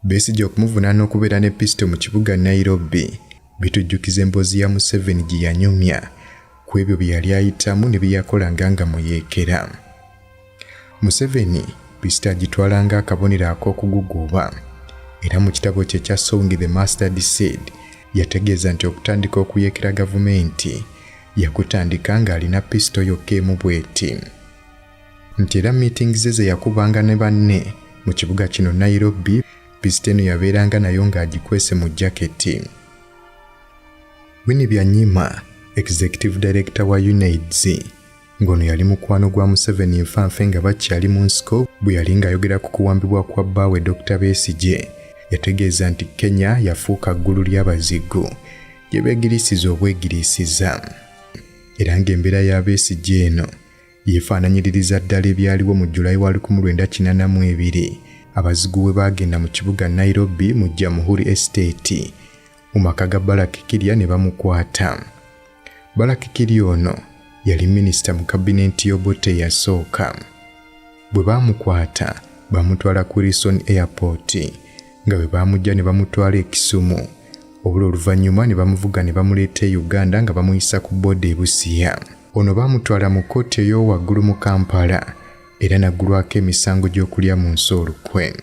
Besigye okumuvunaana okubeera ne pisito mu kibuga Nairobi bitujjukiza emboozi ya Museveni gye yanyumya ku ebyo bye yali ayitamu ne bye yakolanga nga muyeekera. Museveni pisito agitwalanga akabonero ak'okuguguuba era mu kitabo kye kya Song the Mustard Seed yategeeza nti okutandika okuyeekera gavumenti yakutandika ng'alina pisito yokka emu bw'eti. Nti era meetings ze yakubanga ne banne mu kibuga kino Nairobi, pisito eno yabeeranga nayo ng'agikwese mu jaketi. Winnie Byanyima, Executive Director wa UNAIDS, ng'ono yali mukwano gwa Museveni nfanfe nga bakyali mu nsiko bwe yali ng'ayogera ku kuwambibwa kwa bbaawe Dr. Besigye, yategeeza nti Kenya yafuuka ggulu ly'abazigu gye beegirisiza obwegirisiza. Era ng'embeera ya Besigye eno yeefaananyiririza ddala ebyaliwo mu Julayi wa 1982 abazigu bwe baagenda mu kibuga Nairobi mu Jamhuri Estate mu maka ga Baraki Kirya ne bamukwata. Baraki Kirya ono yali minisita mu kabinenti y'Obote yasooka. Bwe baamukwata bamutwala ku Wilson Airport nga bwe baamujja ne bamutwala e Kisumu, obula oluvannyuma ne bamuvuga ne bamuleeta e Uganda nga bamuyisa ku booda e Busia. Ono baamutwala mu kkooti ey'owaggulu mu Kampala era naggulwako emisango gy'okulya mu nsi olukwe.